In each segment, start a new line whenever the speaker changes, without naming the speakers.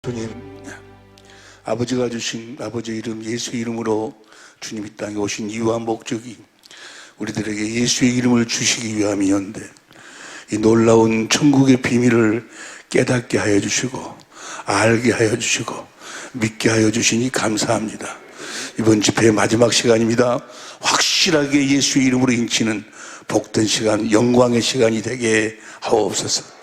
주님, 아버지가 주신 아버지 이름 예수의 이름으로 주님 이 땅에 오신 이유와 목적이 우리들에게 예수의 이름을 주시기 위함이었는데, 이 놀라운 천국의 비밀을 깨닫게 하여 주시고 알게 하여 주시고 믿게 하여 주시니 감사합니다. 이번 집회의 마지막 시간입니다. 확실하게 예수의 이름으로 인치는 복된 시간, 영광의 시간이 되게 하옵소서.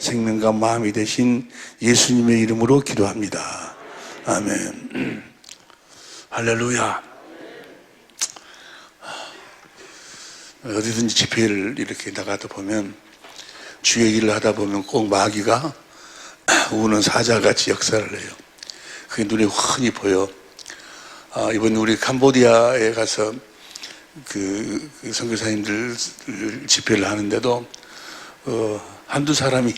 생명과 마음이 되신 예수님의 이름으로 기도합니다. 아멘. 할렐루야. 어디든지 집회를 이렇게 나가다 보면, 주의 일을 하다 보면 꼭 마귀가 우는 사자같이 역사를 해요. 그게 눈에 흔히 보여. 이번 우리 캄보디아에 가서 그 선교사님들 집회를 하는데도 한두 사람이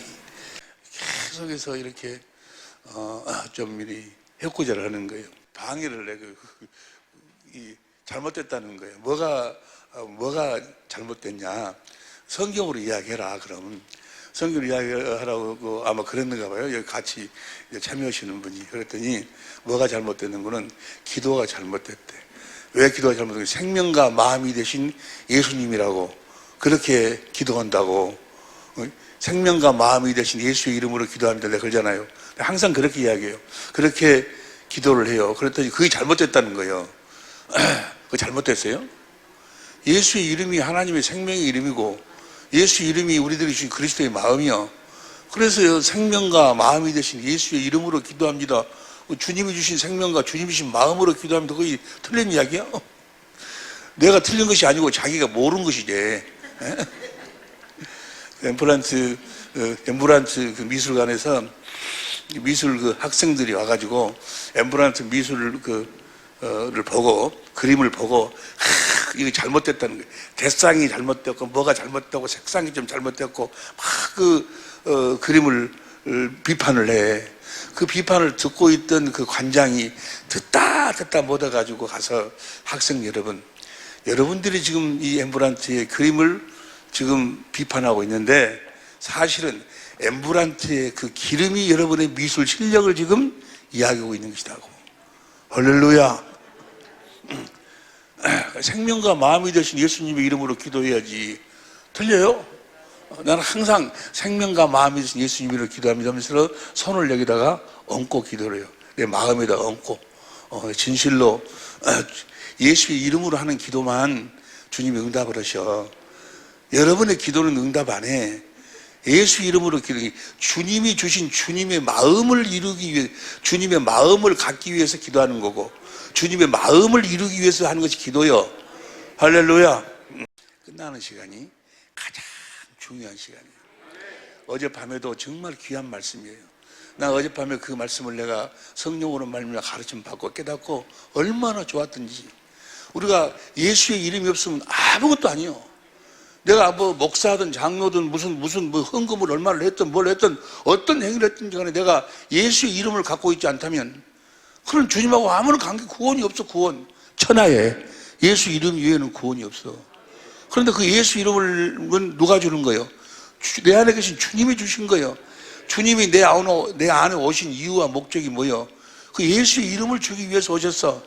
계속해서 이렇게 좀 미리 해코지를 하는 거예요. 방해를 내 잘못됐다는 거예요. 뭐가 잘못됐냐? 성경으로 이야기해라. 그럼 성경으로 이야기하라고 아마 그랬는가 봐요. 여기 같이 참여하시는 분이. 그랬더니 뭐가 잘못됐는 거는 기도가 잘못됐대. 왜 기도가 잘못됐냐? 생명과 마음이 되신 예수님이라고 그렇게 기도한다고. 생명과 마음이 되신 예수의 이름으로 기도합니다. 내가 그러잖아요. 항상 그렇게 이야기해요. 그렇게 기도를 해요. 그랬더니 그게 잘못됐다는 거예요. 그거 잘못됐어요? 예수의 이름이 하나님의 생명의 이름이고, 예수 이름이 우리들이 주신 그리스도의 마음이요. 그래서 생명과 마음이 되신 예수의 이름으로 기도합니다. 주님이 주신 생명과 주님이 주신 마음으로 기도합니다. 그게 틀린 이야기야? 내가 틀린 것이 아니고 자기가 모르는 것이지. 엠브란트 그 미술관에서 미술 학생들이 와가지고 엠브란트 미술을 보고, 그림을 보고, 이거 잘못됐다는 거예요. 대상이 잘못됐고, 뭐가 잘못되고, 색상이 좀 잘못됐고, 막 그림을 비판을 해. 그 비판을 듣고 있던 그 관장이 듣다 못해가지고 가서, 학생 여러분들이 지금 이 엠브란트의 그림을 지금 비판하고 있는데, 사실은 엠브란트의 그 기름이 여러분의 미술 실력을 지금 이야기하고 있는 것이라고. 할렐루야. 생명과 마음이 되신 예수님의 이름으로 기도해야지. 틀려요? 나는 항상 생명과 마음이 되신 예수님의 이름으로 기도합니다 하면서 손을 여기다가 얹고 기도를 해요. 내 마음에다 얹고. 진실로 예수의 이름으로 하는 기도만 주님이 응답을 하셔. 여러분의 기도는 응답 안 해. 예수 이름으로 기도해. 주님이 주신 주님의 마음을 이루기 위해, 주님의 마음을 갖기 위해서 기도하는 거고, 주님의 마음을 이루기 위해서 하는 것이 기도요. 할렐루야. 끝나는 시간이 가장 중요한 시간이에요. 어젯밤에도 정말 귀한 말씀이에요. 나 어젯밤에 그 말씀을 내가 성령으로 말미암아 가르침 받고 깨닫고 얼마나 좋았던지. 우리가 예수의 이름이 없으면 아무것도 아니에요. 내가 뭐 목사든 장로든 무슨 뭐 헌금을 얼마를 했든 뭘 했든 어떤 행위를 했든 간에 내가 예수의 이름을 갖고 있지 않다면, 그런 주님하고 아무런 관계, 구원이 없어. 구원 천하에 예수 이름 이외에는 구원이 없어. 그런데 그 예수 이름을 누가 주는 거예요? 내 안에 계신 주님이 주신 거예요. 주님이 내 안에 오신 이유와 목적이 뭐예요? 그 예수의 이름을 주기 위해서 오셨어.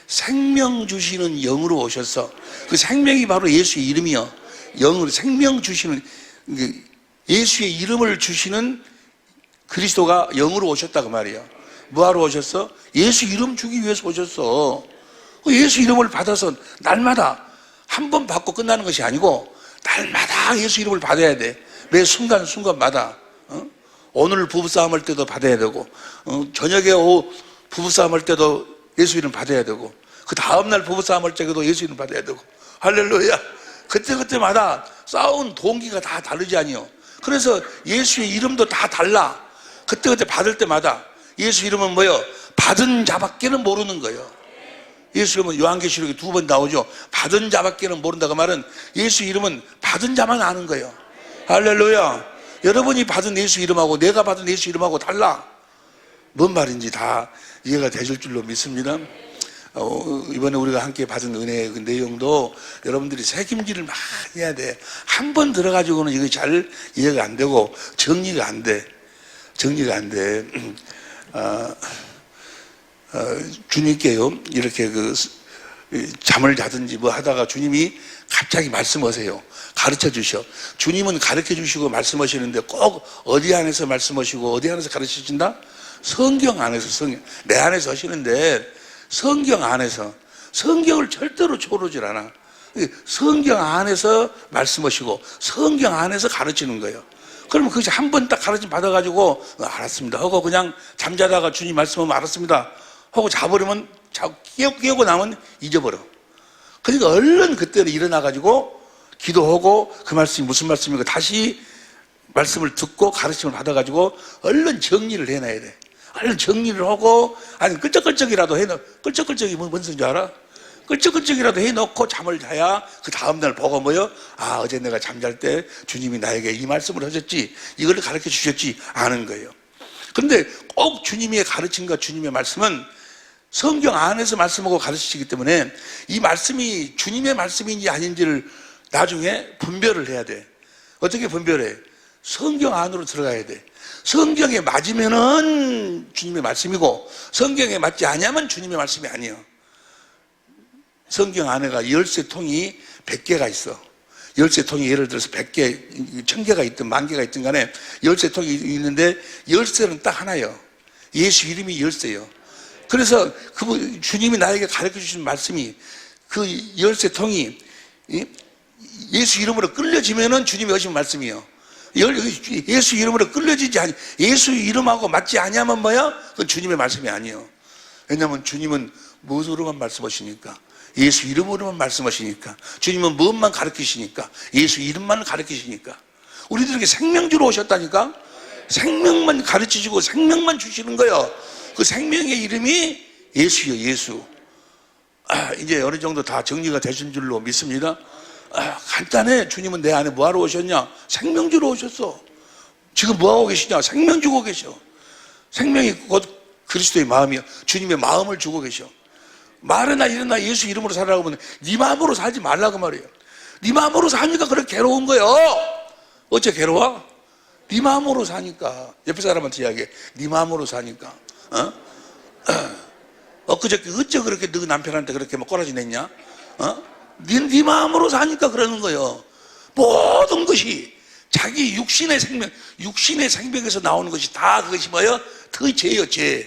생명 주시는 영으로 오셨어. 그 생명이 바로 예수의 이름이요. 영으로 생명 주시는, 예수의 이름을 주시는 그리스도가 영으로 오셨다 그 말이야. 뭐하러 오셨어? 예수 이름 주기 위해서 오셨어. 예수 이름을 받아서 날마다 한 번 받고 끝나는 것이 아니고 날마다 예수 이름을 받아야 돼. 매 순간마다. 오늘 부부싸움 할 때도 받아야 되고, 저녁에 부부싸움 할 때도 예수 이름 받아야 되고, 그 다음날 부부싸움 할 때도 예수 이름 받아야 되고. 할렐루야. 그때마다 싸운 동기가 다 다르지 아니요. 그래서 예수의 이름도 다 달라. 그때 받을 때마다 예수 이름은 뭐예요? 받은 자밖에는 모르는 거예요. 예수 이름은 요한계시록에 2번 나오죠. 받은 자밖에는 모른다고 말은 예수 이름은 받은 자만 아는 거예요. 할렐루야. 여러분이 받은 예수 이름하고 내가 받은 예수 이름하고 달라. 뭔 말인지 다 이해가 되실 줄로 믿습니다. 이번에 우리가 함께 받은 은혜의 그 내용도 여러분들이 책임질을 많이 해야 돼. 한 번 들어가지고는 이게 잘 이해가 안 되고 정리가 안 돼. 주님께요 이렇게 잠을 자든지 뭐 하다가 주님이 갑자기 말씀하세요. 가르쳐 주셔. 주님은 가르쳐 주시고 말씀하시는데 꼭 어디 안에서 말씀하시고 어디 안에서 가르치신다? 성경 안에서, 내 안에서 하시는데 성경 안에서, 성경을 절대로 초월하지 않아. 성경 안에서 말씀하시고 성경 안에서 가르치는 거예요. 그러면 그것이 한 번 딱 가르침 받아가지고 알았습니다 하고 그냥 잠자다가 주님 말씀하면 알았습니다 하고 자버리면 깨우고 나면 잊어버려. 그러니까 얼른 그때는 일어나가지고 기도하고 그 말씀이 무슨 말씀이고 다시 말씀을 듣고 가르침을 받아가지고 얼른 정리를 해놔야 돼. 얼른 정리를 하고, 아니 끌적끌적이라도 해놓. 끌적끌적이 뭔 소리인지 알아? 끌적끌적이라도 해놓고 잠을 자야 그 다음날 보고 뭐요? 아, 어제 내가 잠잘 때 주님이 나에게 이 말씀을 하셨지, 이걸 가르쳐 주셨지 아는 거예요. 그런데 꼭 주님의 가르침과 주님의 말씀은 성경 안에서 말씀하고 가르치시기 때문에 이 말씀이 주님의 말씀인지 아닌지를 나중에 분별을 해야 돼. 어떻게 분별해? 성경 안으로 들어가야 돼. 성경에 맞으면은 주님의 말씀이고 성경에 맞지 않으면 주님의 말씀이 아니에요. 성경 안에가 열쇠통이 100개가 있어. 열쇠통이 예를 들어서 100개, 1000개가 있든 10,000개가 있든 간에 열쇠통이 있는데 열쇠는 딱 하나예요. 예수 이름이 열쇠예요. 그래서 주님이 나에게 가르쳐 주신 말씀이 그 열쇠통이 예수 이름으로 끌려지면은 주님이 하신 말씀이에요. 예수 이름으로 끌려지지 않니, 예수 이름하고 맞지 아니하면 뭐야? 그건 주님의 말씀이 아니에요. 왜냐하면 주님은 무엇으로만 말씀하시니까, 예수 이름으로만 말씀하시니까, 주님은 무엇만 가르치시니까, 예수 이름만 가르치시니까. 우리들에게 생명주로 오셨다니까. 생명만 가르치시고 생명만 주시는 거예요. 그 생명의 이름이 예수예요. 예수. 이제 어느 정도 다 정리가 되신 줄로 믿습니다. 간단해. 주님은 내 안에 뭐하러 오셨냐? 생명 주러 오셨어. 지금 뭐하고 계시냐? 생명 주고 계셔. 생명이 곧 그리스도의 마음이야. 주님의 마음을 주고 계셔. 말이나 일어나 예수 이름으로 살라고 하면 네 마음으로 살지 말라고 말이에요. 네 마음으로 사니까 그렇게 괴로운 거예요. 어째 괴로워? 네 마음으로 사니까. 옆에 사람한테 이야기해. 네 마음으로 사니까. 엊그저께 어째 그렇게 너 남편한테 그렇게 막 꼬라지 냈냐? 네 마음으로 사니까 그러는 거예요. 모든 것이 자기 육신의 생명에서 나오는 것이 다 그것이 뭐예요? 더 죄예요, 죄.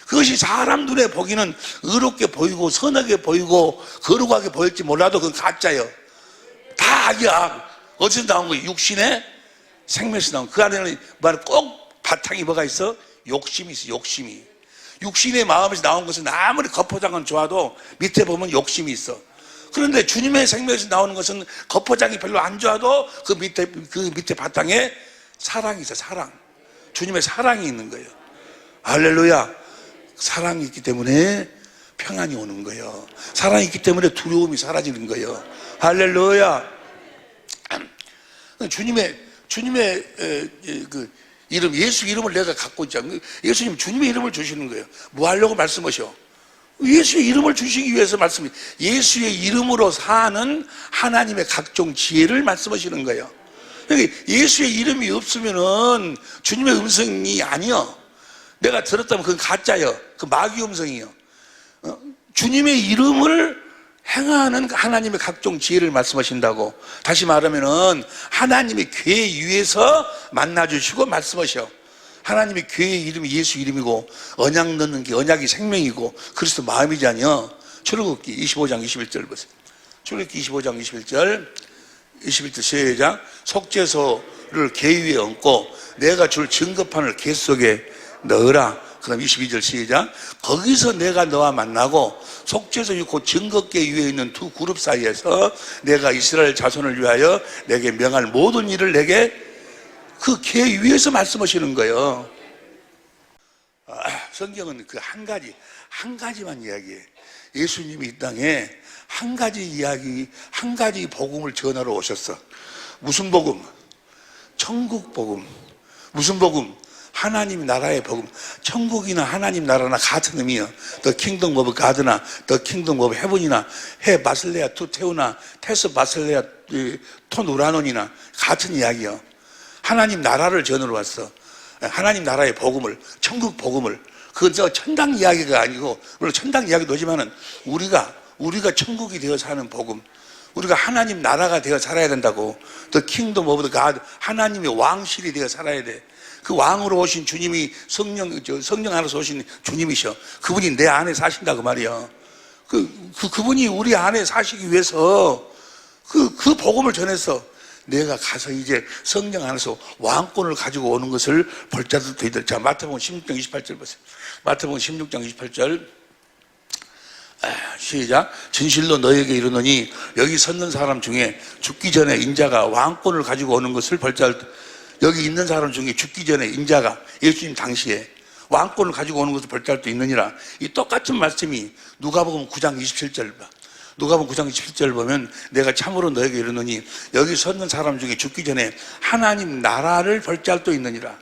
그것이 사람 눈에 보기는 의롭게 보이고 선하게 보이고 거룩하게 보일지 몰라도 그건 가짜예요. 다 악이야. 어디서 나온 거예요? 육신의 생명에서 나온. 그 안에는 꼭 바탕이 뭐가 있어? 욕심이 있어. 욕심이. 육신의 마음에서 나온 것은 아무리 겉포장은 좋아도 밑에 보면 욕심이 있어. 그런데 주님의 생명에서 나오는 것은 겉포장이 별로 안 좋아도 그 밑에 바탕에 사랑이 있어. 사랑. 주님의 사랑이 있는 거예요. 할렐루야. 사랑이 있기 때문에 평안이 오는 거예요. 사랑이 있기 때문에 두려움이 사라지는 거예요. 할렐루야. 주님의 그 이름, 예수 이름을 내가 갖고 있잖아. 예수님 주님의 이름을 주시는 거예요. 뭐 하려고 말씀하셔? 예수의 이름을 주시기 위해서 말씀이, 예수의 이름으로 사는 하나님의 각종 지혜를 말씀하시는 거예요. 그러니까 예수의 이름이 없으면은 주님의 음성이 아니요. 내가 들었다면 그건 가짜요. 그 마귀 음성이요. 주님의 이름을 행하는 하나님의 각종 지혜를 말씀하신다고. 다시 말하면은 하나님의 궤 위에서 만나주시고 말씀하셔. 하나님의 궤의 이름이 예수 이름이고 언약 넣는 게 언약이 생명이고 그리스도 마음이잖여. 출애굽기 25장 21절 보세요. 출애굽기 25장 21절 시작. 속죄소를 궤 위에 얹고 내가 줄 증거판을 궤 속에 넣으라. 그 다음 22절 시작. 거기서 내가 너와 만나고 속죄소 곧 증거궤 위에 있는 두 그룹 사이에서 내가 이스라엘 자손을 위하여 내게 명할 모든 일을 내게 그 궤 위에서 말씀하시는 거예요. 성경은 그 한 가지만 이야기해. 예수님이 이 땅에 한 가지 이야기, 한 가지 복음을 전하러 오셨어. 무슨 복음? 천국 복음. 무슨 복음? 하나님 나라의 복음. 천국이나 하나님 나라나 같은 의미요. The kingdom of God나 The kingdom of heaven이나 해 바슬레아 투 테우나 테스 바슬레아 톤 우라논이나 같은 이야기요. 하나님 나라를 전하러 왔어. 하나님 나라의 복음을, 천국 복음을, 그건 저 천당 이야기가 아니고, 물론 천당 이야기도 하지만은 우리가 천국이 되어 사는 복음, 우리가 하나님 나라가 되어 살아야 된다고. The kingdom of the God, 하나님의 왕실이 되어 살아야 돼. 그 왕으로 오신 주님이 성령 안에서 오신 주님이셔. 그분이 내 안에 사신다고 말이야. 그분이 우리 안에 사시기 위해서 그 복음을 전해서 내가 가서 이제 성령 안에서 왕권을 가지고 오는 것을 볼 자들도 있다. 자, 마태복음 16장 28절 보세요. 마태복음 16장 28절. 시작. 진실로 너에게 이르노니 여기 섰는 사람 중에 죽기 전에 인자가 왕권을 가지고 오는 것을 볼 자들도, 여기 있는 사람 중에 죽기 전에 인자가 예수님 당시에 왕권을 가지고 오는 것을 볼 자들도 있느니라. 이 똑같은 말씀이 누가복음 9장 27절 봐. 누가복음 9장 27절 보면 내가 참으로 너에게 이르노니 여기 섰는 사람 중에 죽기 전에 하나님 나라를 볼 자들도 있느니라.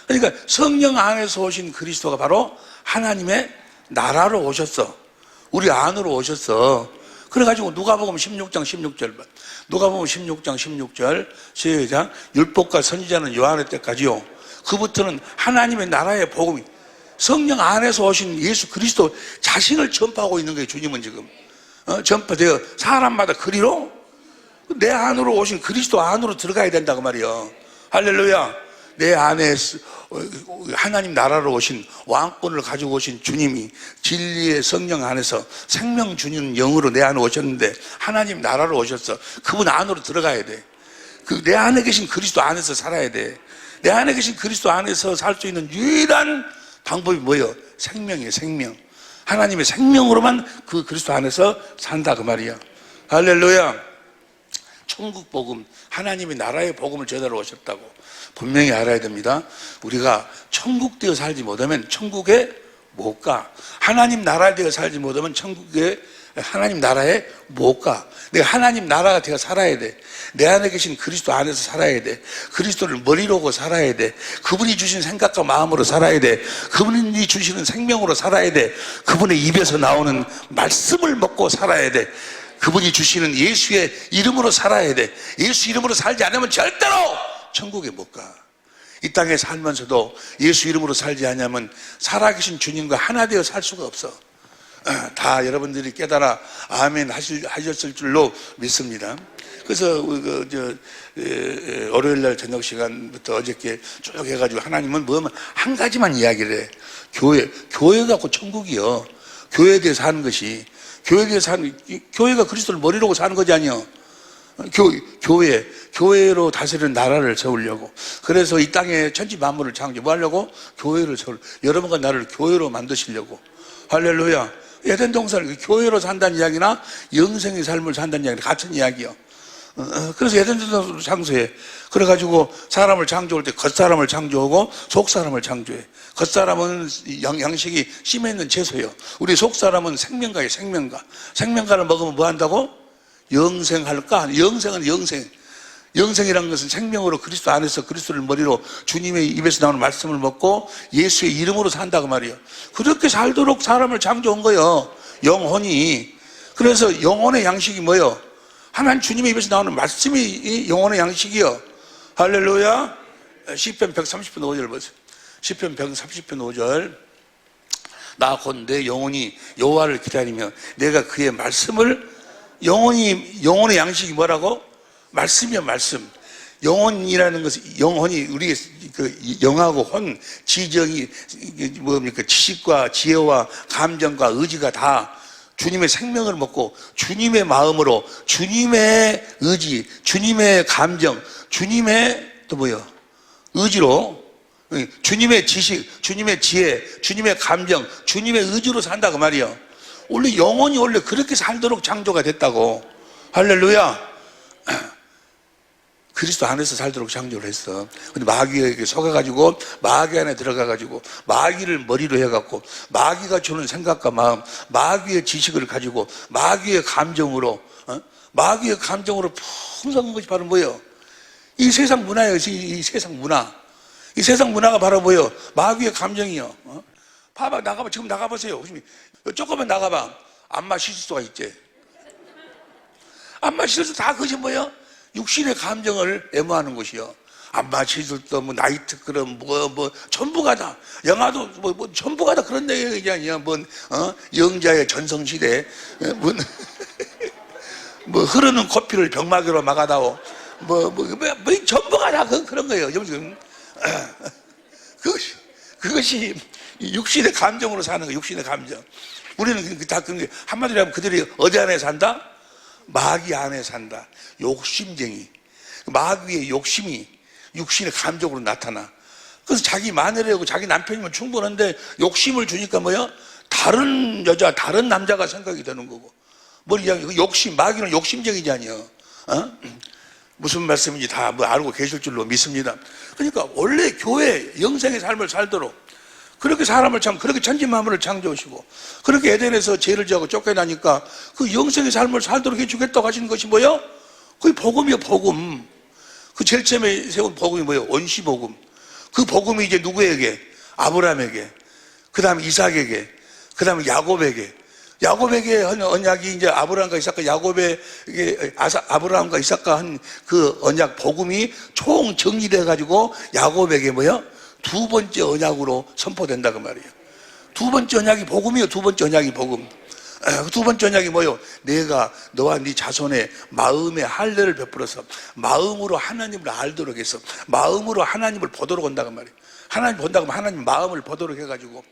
그러니까 성령 안에서 오신 그리스도가 바로 하나님의 나라로 오셨어. 우리 안으로 오셨어. 그래가지고 누가복음 16장 16절 봐. 누가복음 16장 16절 시작. 율법과 선지자는 요한의 때까지요. 그부터는 하나님의 나라의 복음이 성령 안에서 오신 예수 그리스도 자신을 전파하고 있는 거예요. 주님은 지금 전파되어 사람마다 그리로 내 안으로 오신 그리스도 안으로 들어가야 된다고 말이에요. 할렐루야. 내 안에 하나님 나라로 오신 왕권을 가지고 오신 주님이 진리의 성령 안에서 생명 주는 영으로 내 안에 오셨는데 하나님 나라로 오셨어. 그분 안으로 들어가야 돼. 내 안에 계신 그리스도 안에서 살아야 돼. 내 안에 계신 그리스도 안에서 살 수 있는 유일한 방법이 뭐예요? 생명이에요. 생명. 하나님의 생명으로만 그 그리스도 안에서 산다 그 말이야. 할렐루야. 천국 복음, 하나님의 나라의 복음을 전하러 오셨다고 분명히 알아야 됩니다. 우리가 천국 되어 살지 못하면 천국에 못 가. 하나님 나라에 되어 살지 못하면 천국에 하나님 나라에 못 가. 내가 하나님 나라가 되어 살아야 돼. 내 안에 계신 그리스도 안에서 살아야 돼. 그리스도를 머리로 오고 살아야 돼. 그분이 주신 생각과 마음으로 살아야 돼. 그분이 주시는 생명으로 살아야 돼. 그분의 입에서 나오는 말씀을 먹고 살아야 돼. 그분이 주시는 예수의 이름으로 살아야 돼. 예수 이름으로 살지 않으면 절대로 천국에 못 가. 이 땅에 살면서도 예수 이름으로 살지 않으면 살아계신 주님과 하나 되어 살 수가 없어. 다 여러분들이 깨달아 아멘 하셨을 줄로 믿습니다. 그래서 월요일날 저녁 시간부터 어저께 쭉 해가지고 하나님은 뭐면 한 가지만 이야기를 해. 교회 갖고 천국이요. 교회에 대해서 하는 것이, 교회가 그리스도를 머리로 사는 거지 아니요. 교회로 다스리는 나라를 세우려고. 그래서 이 땅에 천지 만물을 창조, 뭐 하려고? 교회를 세우려고. 여러분과 나를 교회로 만드시려고. 할렐루야. 에덴 동산을 교회로 산다는 이야기나 영생의 삶을 산다는 이야기는 같은 이야기요. 그래서 에덴 동산으로 창조해. 그래가지고 사람을 창조할 때 겉사람을 창조하고 속사람을 창조해. 겉사람은 양식이 심에 있는 채소예요. 우리 속사람은 생명가예요. 생명가. 생명가를 먹으면 뭐 한다고? 영생할까? 영생은 영생. 영생이라는 것은 생명으로 그리스도 안에서 그리스도를 머리로 주님의 입에서 나오는 말씀을 먹고 예수의 이름으로 산다고 말이에요. 그렇게 살도록 사람을 창조한 거예요. 영혼이. 그래서 영혼의 양식이 뭐예요? 하나님 주님의 입에서 나오는 말씀이 영혼의 양식이요. 할렐루야. 시편 130편 5절 보세요. 시편 130편 5절. 나 곧 내 영혼이 여호와를 기다리며 내가 그의 말씀을, 영혼의 양식이 뭐라고? 말씀이야, 말씀. 영혼이라는 것은, 영혼이 우리의 그 영하고 혼, 지정이 뭡니까? 지식과 지혜와 감정과 의지가 다 주님의 생명을 먹고 주님의 마음으로, 주님의 의지, 주님의 감정, 주님의 또 뭐요? 의지로, 주님의 지식, 주님의 지혜, 주님의 감정, 주님의 의지로 산다고 말이요. 원래 영혼이 원래 그렇게 살도록 창조가 됐다고. 할렐루야. 그리스도 안에서 살도록 창조를 했어. 근데 마귀에게 속아가지고 마귀 안에 들어가가지고 마귀를 머리로 해갖고 마귀가 주는 생각과 마음, 마귀의 지식을 가지고 마귀의 감정으로, 마귀의 감정으로 풍성한 것이 바로 뭐예요? 이 세상 문화예요. 이 세상 문화. 이 세상 문화가 바로 뭐예요? 마귀의 감정이요. 봐봐, 나가봐. 지금 나가보세요. 조금만 나가봐. 안마 실수가 있지. 안마 실수 다 그것이 뭐예요? 육신의 감정을 애무하는 것이요. 안마치들도 뭐 나이트클럽 뭐 전부가 다 영화도 뭐 전부가 다 그런 얘기 아니야. 뭐 영자의 전성시대 뭐 흐르는 커피를 병마개로 막아다오 뭐 전부가 다 그런 거예요. 그것이 육신의 감정으로 사는 거예요. 육신의 감정. 우리는 다 그런 게 한마디로 하면 그들이 어디 안에 산다? 마귀 안에 산다. 욕심쟁이. 마귀의 욕심이 육신의 감정으로 나타나. 그래서 자기 마누라하고 자기 남편이면 충분한데 욕심을 주니까 뭐야? 다른 여자, 다른 남자가 생각이 되는 거고. 뭘 이야기해? 욕심, 마귀는 욕심쟁이잖아요. 무슨 말씀인지 다 뭐 알고 계실 줄로 믿습니다. 그러니까 원래 교회 영생의 삶을 살도록 그렇게 사람을 그렇게 천지만물을 창조하시고 그렇게 에덴에서 죄를 지하고 쫓겨나니까 그 영생의 삶을 살도록 해주겠다고 하시는 것이 뭐예요? 그게 복음이요, 복음. 그 제일 처음에 세운 복음이 뭐예요? 원시복음. 그 복음이 이제 누구에게? 아브라함에게, 그 다음에 이삭에게, 그 다음에 야곱에게 한 언약이 이제 아브라함과 이삭과 야곱에게 아브라함과 이삭과 한 그 언약 복음이 총 정리돼 가지고 야곱에게 뭐야? 두 번째 언약으로 선포된다 그 말이에요. 두 번째 언약이 복음이에요. 두 번째 언약이 복음. 두 번째 언약이 뭐예요? 내가 너와 네 자손의 마음에 할례를 베풀어서 마음으로 하나님을 알도록 해서 마음으로 하나님을 보도록 한다고 말이에요. 하나님 본다고 하면 하나님 마음을 보도록 해가지고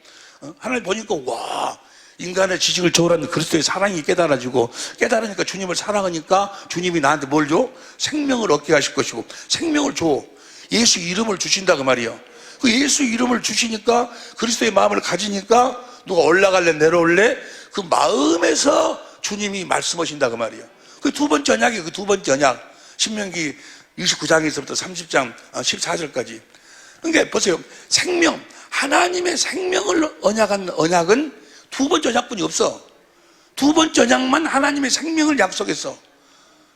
하나님 보니까 와, 인간의 지식을 초월하는 그리스도의 사랑이 깨달으니까 주님을 사랑하니까 주님이 나한테 뭘 줘? 생명을 얻게 하실 것이고 생명을 줘. 예수 이름을 주신다 그 말이에요. 그 예수 이름을 주시니까 그리스도의 마음을 가지니까 누가 올라갈래 내려올래 그 마음에서 주님이 말씀하신다 그 말이에요. 그 두 번째 언약이 그 두 번째 언약 신명기 29장에서부터 30장 14절까지. 그러니까 보세요. 생명, 하나님의 생명을 언약한 언약은 두 번째 언약뿐이 없어. 두 번째 언약만 하나님의 생명을 약속했어.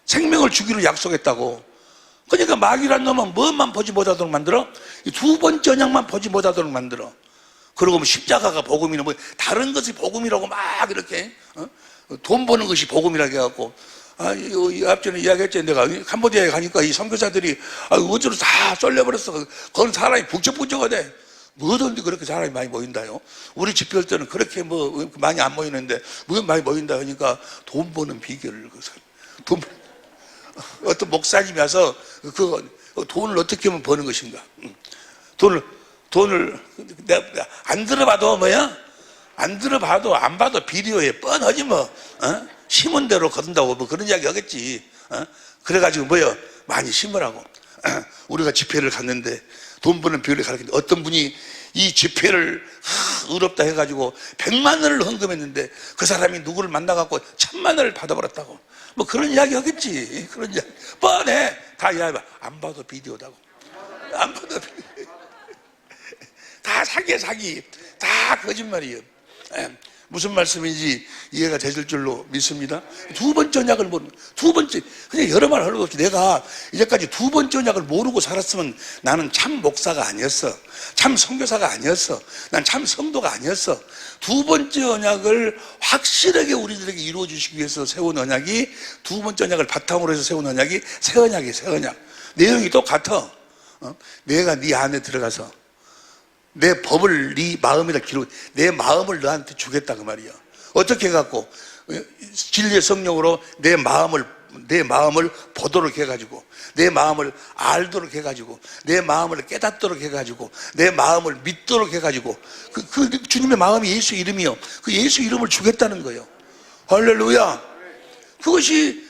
생명을 주기로 약속했다고. 그러니까 마귀란 놈은 뭐만 보지 못하도록 만들어? 이 두 번째 언약만 보지 못하도록 만들어. 그러고 뭐 십자가가 복음이나 뭐 다른 것이 복음이라고 막 이렇게 돈 버는 것이 복음이라고 해갖고 앞전에 이야기했지. 내가 캄보디아에 가니까 이 선교사들이 어쩌로 다 쏠려버렸어. 거기 사람이 북적북적하대. 뭐든지 그렇게 사람이 많이 모인다요. 우리 집회할 때는 그렇게 뭐 많이 안 모이는데 뭐 많이 모인다 하니까 돈 버는 비결을 어떤 목사님이 와서 그 돈을 어떻게 하면 버는 것인가. 돈을 내가 안 들어봐도 뭐야? 안 들어봐도 안 봐도 비디오에 뻔하지 뭐. 심은 대로 거둔다고 뭐 그런 이야기 하겠지. 그래가지고 뭐야? 많이 심으라고. 우리가 집회를 갔는데 돈 버는 비율을 가르치는데 어떤 분이 이 집회를 의롭다 해가지고 100만 원을 헌금했는데 그 사람이 누구를 만나갖고 1000만 원을 받아버렸다고. 뭐 그런 이야기 하겠지. 그런 이야기 뻔해. 다 이야기 안 봐도 비디오다고. 안 봐도 비디오. 다 사기야 사기. 다 거짓말이에요. 무슨 말씀인지 이해가 되실 줄로 믿습니다. 두 번째 언약을 모르는, 두 번째, 그냥 여러 말 하려고 없이 내가 이제까지 두 번째 언약을 모르고 살았으면 나는 참 목사가 아니었어. 참 선교사가 아니었어. 난 참 성도가 아니었어. 두 번째 언약을 확실하게 우리들에게 이루어 주시기 위해서 세운 언약이, 두 번째 언약을 바탕으로 해서 세운 언약이 새 언약이에요, 새 언약. 내용이 똑같아. 내가 네 안에 들어가서 내 법을 네 마음에다 기록, 내 마음을 너한테 주겠다 그 말이야. 어떻게 해갖고 진리의 성령으로 내 마음을 보도록 해가지고, 내 마음을 알도록 해가지고, 내 마음을 깨닫도록 해가지고, 내 마음을 믿도록 해가지고, 그 주님의 마음이 예수 이름이요. 그 예수 이름을 주겠다는 거예요. 할렐루야. 그것이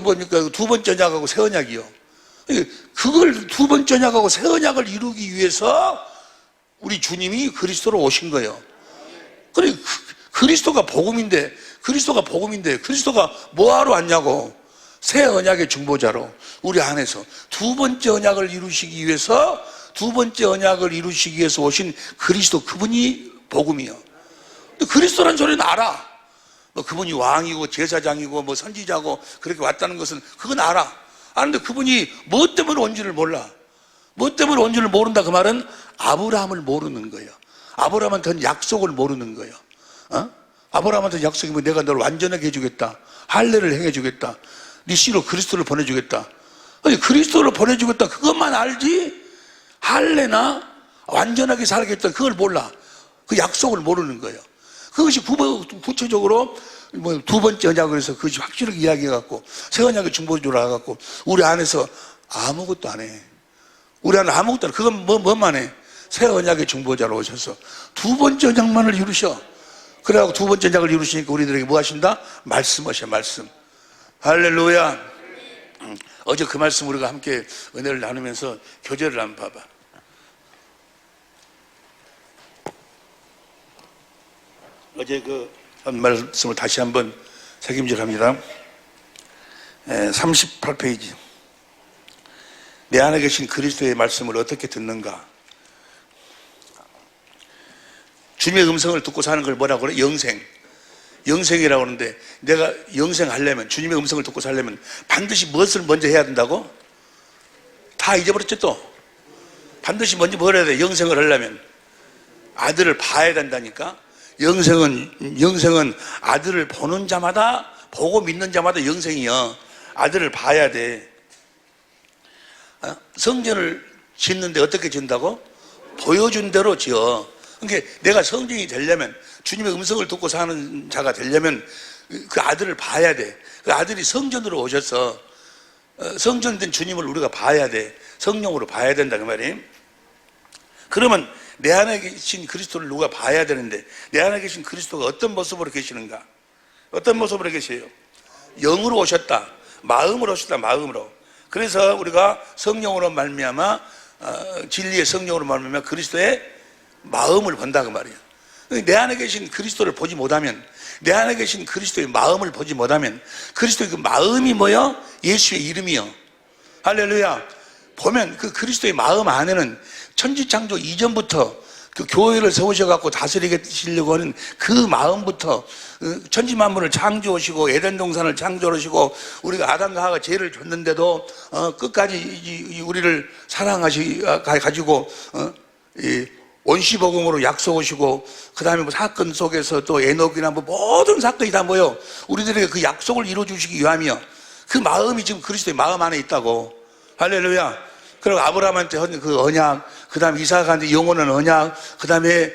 뭐니까 두 번째 언약하고 새 언약이요. 그걸 두 번째 언약하고 새 언약을 이루기 위해서 우리 주님이 그리스도로 오신 거예요. 그래, 그리스도가 복음인데 그리스도가 뭐하러 왔냐고. 새 언약의 중보자로 우리 안에서 두 번째 언약을 이루시기 위해서 오신 그리스도, 그분이 복음이요. 그리스도란 소리는 알아. 뭐 그분이 왕이고 제사장이고 뭐 선지자고 그렇게 왔다는 것은 그건 알아. 아는데 그분이 뭐 때문에 온지를 몰라. 뭐 때문에 온지를 모른다 그 말은 아브라함을 모르는 거예요. 아브라함한테 약속을 모르는 거예요. 아브라함한테 약속이 뭐 내가 너를 완전하게 해주겠다. 할례를 행해주겠다. 네 씨로 그리스도를 보내주겠다. 아니, 그리스도를 보내주겠다 그것만 알지 할래나 완전하게 살겠다 그걸 몰라. 그 약속을 모르는 거예요. 그것이 구체적으로 뭐 두 번째 언약을 해서 그것이 확실하게 이야기해갖고 새 언약의 중보주로 와갖고 우리 안에서 아무것도 안 해. 우리 안에 아무것도 안 해. 그건 뭐만 해? 새 언약의 중보자로 오셔서 두 번째 언약만을 이루셔. 그래갖고 두 번째 언약을 이루시니까 우리들에게 뭐 하신다? 말씀하셔, 말씀. 할렐루야. 어제 그 말씀 우리가 함께 은혜를 나누면서 교제를 한번 봐봐. 어제 그 말씀을 다시 한번 책임질합니다. 38페이지. 내 안에 계신 그리스도의 말씀을 어떻게 듣는가? 주님의 음성을 듣고 사는 걸 뭐라고 그래? 영생이라고 하는데, 내가 영생하려면, 주님의 음성을 듣고 살려면 반드시 무엇을 먼저 해야 된다고? 다 잊어버렸죠 또? 반드시 먼저 뭘 해야 돼? 영생을 하려면 아들을 봐야 된다니까. 영생은 아들을 보는 자마다, 보고 믿는 자마다 영생이요. 아들을 봐야 돼. 성전을 짓는데 어떻게 짓는다고? 보여준 대로 지어. 그러니까 내가 성전이 되려면, 주님의 음성을 듣고 사는 자가 되려면 그 아들을 봐야 돼. 그 아들이 성전으로 오셔서 성전된 주님을 우리가 봐야 돼. 성령으로 봐야 된다 그 말이에요. 그러면 내 안에 계신 그리스도를 누가 봐야 되는데, 내 안에 계신 그리스도가 어떤 모습으로 계시는가? 어떤 모습으로 계세요? 영으로 오셨다. 마음으로 오셨다. 마음으로. 그래서 우리가 성령으로 말미암아, 진리의 성령으로 말미암아 그리스도의 마음을 본다 그 말이에요. 내 안에 계신 그리스도를 보지 못하면, 내 안에 계신 그리스도의 마음을 보지 못하면, 그리스도의 그 마음이 뭐요? 예수의 이름이요. 할렐루야. 보면 그 그리스도의 마음 안에는 천지창조 이전부터 그 교회를 세우셔갖고 다스리시려고 하는 그 마음부터 천지만물을 창조하시고 에덴 동산을 창조하시고 우리가 아담과 하와가 죄를 줬는데도 끝까지 우리를 사랑하시고 원시복음으로 약속하시고, 그 다음에 뭐 사건 속에서 또 에녹이나 뭐 모든 사건이 다 뭐요? 우리들에게 그 약속을 이루어주시기 위함이요. 그 마음이 지금 그리스도의 마음 안에 있다고. 할렐루야. 그리고 아브라함한테 한 그 언약, 그 다음에 이삭한테 영원한 언약, 그 다음에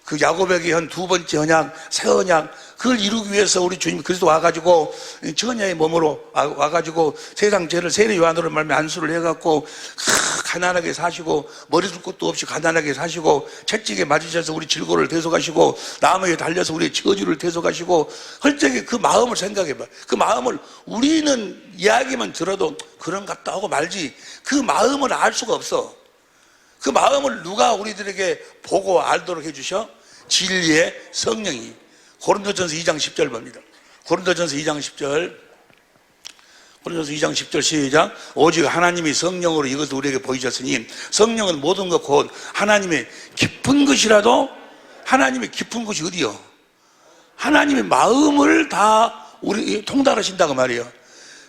그 야곱에게 한 두 번째 언약, 새 언약, 그걸 이루기 위해서 우리 주님 그리스도 와가지고 처녀의 몸으로 와가지고 세상 죄를 세례 요한으로 말미암아 안수를 해갖고 가난하게 사시고 머리 둘 것도 없이 가난하게 사시고 채찍에 맞으셔서 우리 질고를 대속하시고 나무에 달려서 우리의 저주를 대속하시고 할 적에 그 마음을 생각해봐. 그 마음을 우리는 이야기만 들어도 그런 것 같다 하고 말지, 그 마음을 알 수가 없어. 그 마음을 누가 우리들에게 보고 알도록 해주셔? 진리의 성령이. 고린도전서 2장 10절 봅니다. 고린도전서 2장 10절. 고린도전서 2장 10절 시작. 오직 하나님이 성령으로 이것을 우리에게 보이셨으니, 성령은 모든 것 곧 하나님의 깊은 것이라도, 하나님의 깊은 것이 어디요? 하나님의 마음을 다 우리 통달하신다고 말이에요.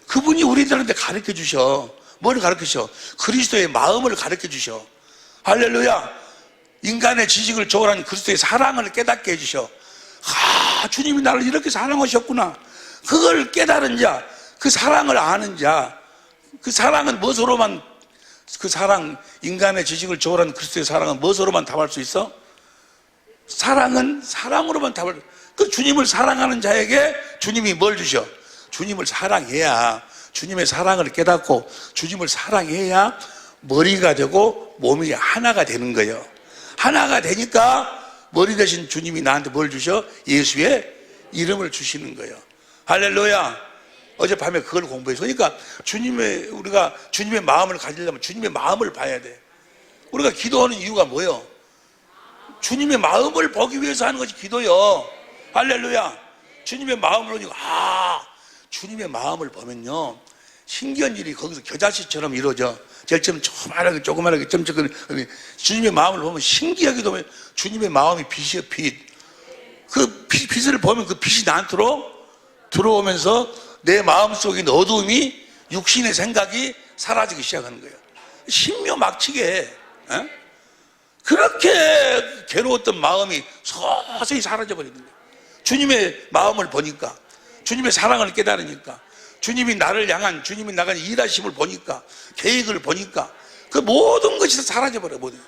그분이 우리들한테 가르쳐 주셔. 뭘 가르쳐 주셔? 그리스도의 마음을 가르쳐 주셔. 할렐루야. 인간의 지식을 초월한 그리스도의 사랑을 깨닫게 해주셔. 주님이 나를 이렇게 사랑하셨구나. 그걸 깨달은 자, 그 사랑을 아는 자, 그 사랑은 무엇으로만, 그 사랑, 인간의 지식을 초월한 그리스도의 사랑은 무엇으로만 답할 수 있어? 사랑은 사랑으로만 답할. 그 주님을 사랑하는 자에게 주님이 뭘 주셔? 주님을 사랑해야, 주님의 사랑을 깨닫고 주님을 사랑해야 머리가 되고 몸이 하나가 되는 거예요. 하나가 되니까 머리 대신 주님이 나한테 뭘 주셔? 예수의 이름을 주시는 거예요. 할렐루야. 어젯밤에 그걸 공부해서. 그러니까 우리가 주님의 마음을 가지려면 주님의 마음을 봐야 돼. 우리가 기도하는 이유가 뭐예요? 주님의 마음을 보기 위해서 하는 것이 기도요. 할렐루야. 주님의 마음을 보니까 주님의 마음을 보면요, 신기한 일이 거기서 겨자씨처럼 이루어져. 제일 처음 조그만하게 점찍은 주님의 마음을 보면 신기하게도 주님의 마음이 빛이요, 빛. 그 빛을 보면 그 빛이 나한테로 들어오면서 내 마음속에 있는 어두움이, 육신의 생각이 사라지기 시작하는 거예요. 신묘막치게 그렇게 괴로웠던 마음이 서서히 사라져 버리는 거예요. 주님의 마음을 보니까, 주님의 사랑을 깨달으니까, 주님이 나를 향한, 주님이 나간 일하심을 보니까, 계획을 보니까 그 모든 것이 다 사라져버려. 모든.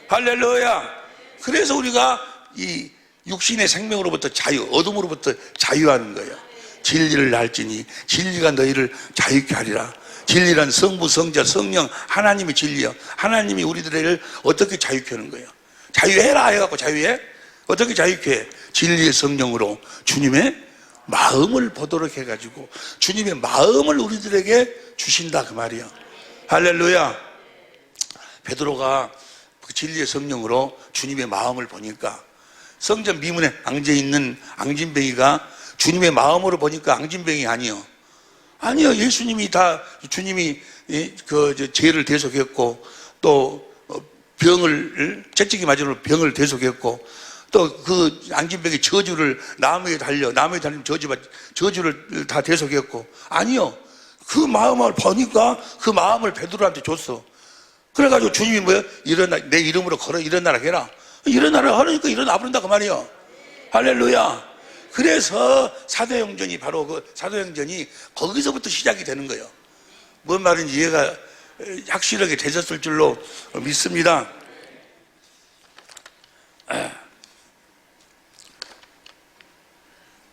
할렐루야. 그래서 우리가 이 육신의 생명으로부터 자유, 어둠으로부터 자유하는 거예요. 진리를 알지니 진리가 너희를 자유케 하리라. 진리란 성부, 성자, 성령, 하나님의 진리요. 하나님이 우리들을 어떻게 자유케 하는 거예요? 자유해라 해갖고 자유해? 어떻게 자유케 해? 진리의 성령으로 주님의 마음을 보도록 해가지고 주님의 마음을 우리들에게 주신다 그 말이야. 할렐루야. 베드로가 그 진리의 성령으로 주님의 마음을 보니까 성전 미문에 앉아있는 앙진뱅이가 주님의 마음으로 보니까 앙진뱅이 아니요. 아니요. 예수님이 다 주님이 그 죄를 대속했고 또 병을 채찍이 맞은 병을 대속했고 또 그 앙진뱅이 저주를 나무에 달린 저주를 다 대속했고 아니요. 그 마음을 보니까 그 마음을 베드로한테 줬어. 그래가지고 주님이 뭐야? 일어나, 내 이름으로 걸어 일어나라 해라. 일어나라 하니까 일어나 버린다 그 말이요. 할렐루야. 그래서 사도행전이 바로 그 사도행전이 거기서부터 시작이 되는 거예요. 뭔 말인지 이해가 확실하게 되셨을 줄로 믿습니다.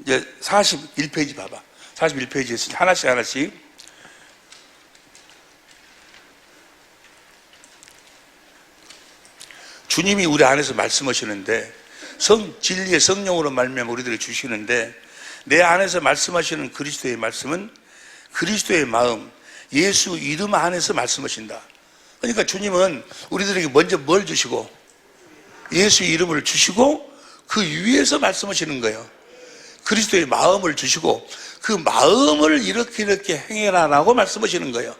이제 41페이지 봐봐. 41페이지에서 하나씩 주님이 우리 안에서 말씀하시는데 진리의 성령으로 말미암아 우리들에게 주시는데 내 안에서 말씀하시는 그리스도의 말씀은 그리스도의 마음, 예수 이름 안에서 말씀하신다. 그러니까 주님은 우리들에게 먼저 뭘 주시고 예수 이름을 주시고 그 위에서 말씀하시는 거예요. 그리스도의 마음을 주시고 그 마음을 이렇게 행해라라고 말씀하시는 거예요.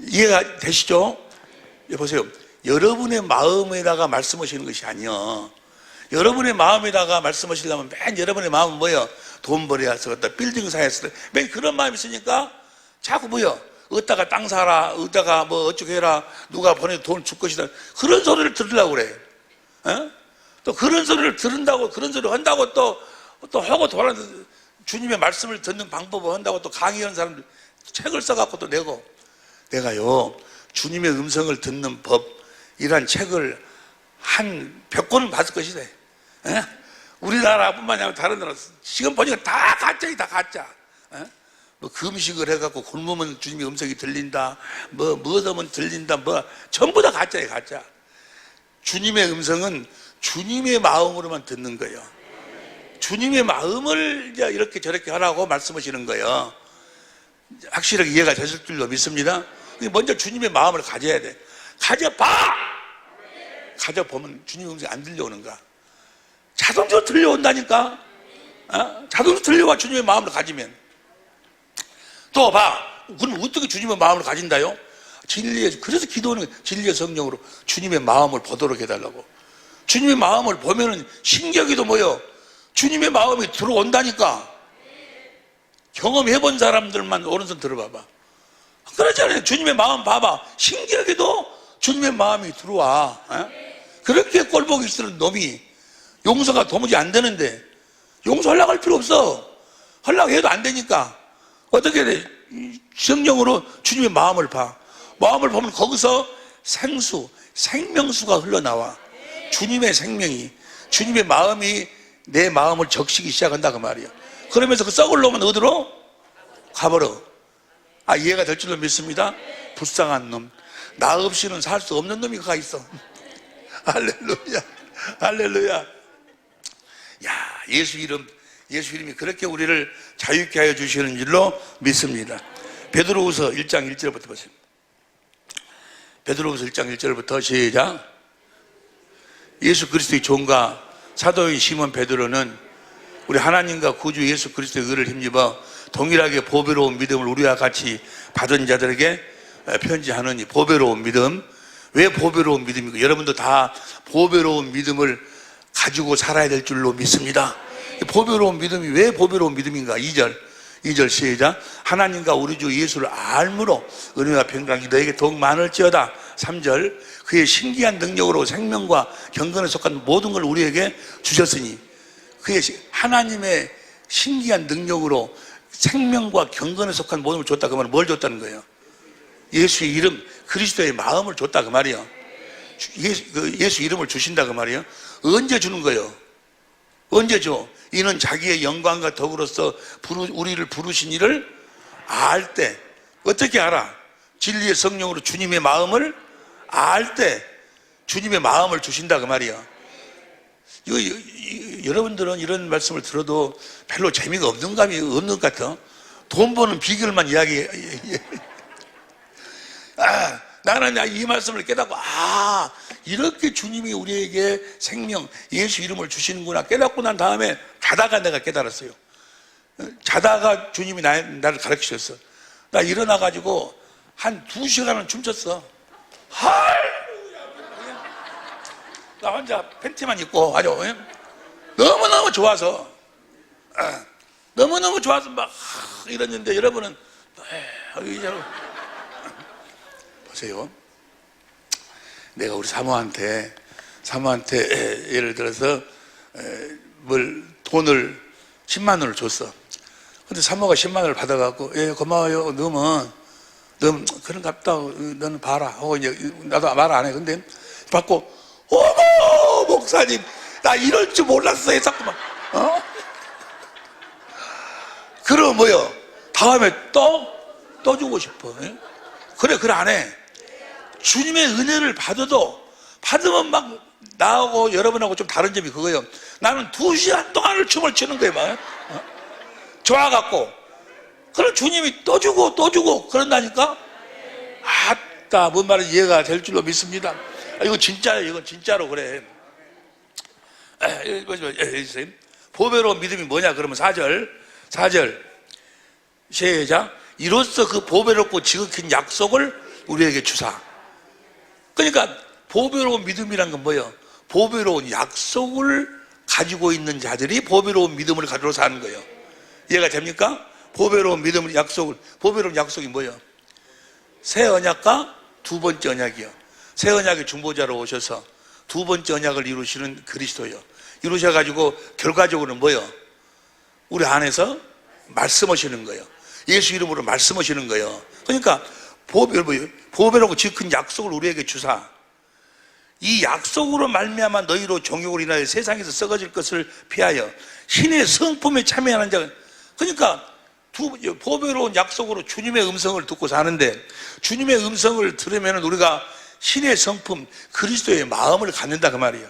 이해가 되시죠? 보세요. 여러분의 마음에다가 말씀하시는 것이 아니요. 여러분의 마음에다가 말씀하시려면 맨 여러분의 마음은 뭐예요? 돈 벌어야 쓰겠다, 빌딩 사야 쓰겠다, 맨 그런 마음이 있으니까 자꾸 뭐예요? 어디다가 땅 사라, 어디다가 뭐 어쩌고 해라, 누가 보내서 돈 줄 것이다, 그런 소리를 들으려고 그래. 또 그런 소리를 들은다고, 그런 소리를 한다고 또 하고 돌아다니면서 주님의 말씀을 듣는 방법을 한다고 또 강의하는 사람들 책을 써갖고 또 내고, 내가요 주님의 음성을 듣는 법이란 책을 한 100권은 받을 것이다. 우리나라뿐만이 아니라 다른 나라 지금 보니까 다 가짜이, 다 가짜. 뭐 금식을 해갖고 굶으면 주님의 음성이 들린다, 뭐 하면 들린다, 뭐 전부 다 가짜예요, 가짜. 주님의 음성은 주님의 마음으로만 듣는 거예요. 주님의 마음을 이렇게 저렇게 하라고 말씀하시는 거예요. 확실하게 이해가 되실 줄로 믿습니다. 먼저 주님의 마음을 가져야 돼. 가져봐! 가져보면 주님의 음성이 안 들려오는가? 자동적으로 들려온다니까? 자동적으로 들려와, 주님의 마음을 가지면. 또 봐. 그럼 어떻게 주님의 마음을 가진다요? 그래서 기도는 진리의 성령으로 주님의 마음을 보도록 해달라고. 주님의 마음을 보면은 신기하게도 뭐요? 주님의 마음이 들어온다니까. 경험해본 사람들만 오른손 들어봐봐. 그렇잖아요. 주님의 마음 봐봐. 신기하게도 주님의 마음이 들어와. 그렇게 꼴보기 싫은 놈이 용서가 도무지 안 되는데 용서하려고 할 필요 없어. 하려고 해도 안 되니까 어떻게 돼? 성령으로 주님의 마음을 봐. 마음을 보면 거기서 생명수가 흘러나와. 주님의 생명이, 주님의 마음이 내 마음을 적시기 시작한다 그 말이야. 그러면서 그 썩을 놈은 어디로? 가버려. 이해가 될 줄로 믿습니다. 불쌍한 놈, 나 없이는 살 수 없는 놈이 가 있어. 할렐루야, 할렐루야. 야, 예수 이름이 그렇게 우리를 자유케 하여 주시는 줄로 믿습니다. 베드로후서 1장 1절부터 보세요. 베드로후서 1장 1절부터 시작. 예수 그리스도의 종과 사도인 시몬 베드로는 우리 하나님과 구주 예수 그리스도의 의를 힘입어 동일하게 보배로운 믿음을 우리와 같이 받은 자들에게 편지하느니. 보배로운 믿음. 왜 보배로운 믿음입니까? 여러분도 다 보배로운 믿음을 가지고 살아야 될 줄로 믿습니다. 보배로운 믿음이 왜 보배로운 믿음인가? 2절 시작. 하나님과 우리 주 예수를 알므로 은혜와 평강이 너에게 더욱 많을지어다. 3절. 그의 신기한 능력으로 생명과 경건에 속한 모든 걸 우리에게 주셨으니. 그의 하나님의 신기한 능력으로 생명과 경건에 속한 모든 걸 줬다 그 말은 뭘 줬다는 거예요? 예수의 이름, 그리스도의 마음을 줬다 그 말이에요. 예수 이름을 주신다 그 말이에요. 언제 주는 거예요? 언제 줘? 이는 자기의 영광과 덕으로서 우리를 부르신 이를 알 때. 어떻게 알아? 진리의 성령으로 주님의 마음을 알 때 주님의 마음을 주신다 그 말이에요. 여러분들은 이런 말씀을 들어도 별로 재미가 없는 것 같아. 돈 버는 비결만 이야기해. 나는 이 말씀을 깨닫고, 이렇게 주님이 우리에게 생명, 예수 이름을 주시는구나 깨닫고 난 다음에 자다가 내가 깨달았어요. 자다가 주님이 나를 가르치셨어. 나 일어나가지고 한 2시간은 춤췄어. 나 혼자 팬티만 입고 아주 너무너무 좋아서 너무너무 좋아서 막 이랬는데 여러분은 보세요. 내가 우리 사모한테 예를 들어서 돈을 10만 원을 줬어. 근데 사모가 10만 원을 받아갖고 고마워요. 너는 그런갑다. 너는 봐라 하고 이제 나도 말 안 해. 근데 받고 어머 목사님 나 이럴 줄 몰랐어요. 자꾸만 그럼 뭐요? 다음에 또 주고 싶어. 그래 안 해. 주님의 은혜를 받으면 막 나하고 여러분하고 좀 다른 점이 그거예요. 나는 2시간 동안을 춤을 추는 거예요. 막. 좋아갖고 그럼 주님이 또 주고 그런다니까. 아따 뭔 말인지 이해가 될 줄로 믿습니다. 이거 진짜예요. 이건 진짜로 그래. 보배로운 믿음이 뭐냐 그러면 4절 시작. 이로써 그 보배롭고 지극히 약속을 우리에게 주사. 그러니까 보배로운 믿음이란 건 뭐예요? 보배로운 약속을 가지고 있는 자들이 보배로운 믿음을 가지고 사는 거예요. 이해가 됩니까? 보배로운 약속이 뭐예요? 새 언약과 두 번째 언약이요. 새 언약의 중보자로 오셔서 두 번째 언약을 이루시는 그리스도요. 이루셔가지고 결과적으로는 뭐예요? 우리 안에서 말씀하시는 거예요. 예수 이름으로 말씀하시는 거예요. 그러니까 보배롭고 지극히 약속을 우리에게 주사. 이 약속으로 말미암아 너희로 종욕을 인하여 세상에서 썩어질 것을 피하여 신의 성품에 참여하는 자가. 그러니까 보배로운 약속으로 주님의 음성을 듣고 사는데 주님의 음성을 들으면 우리가 신의 성품 그리스도의 마음을 갖는다 그 말이에요.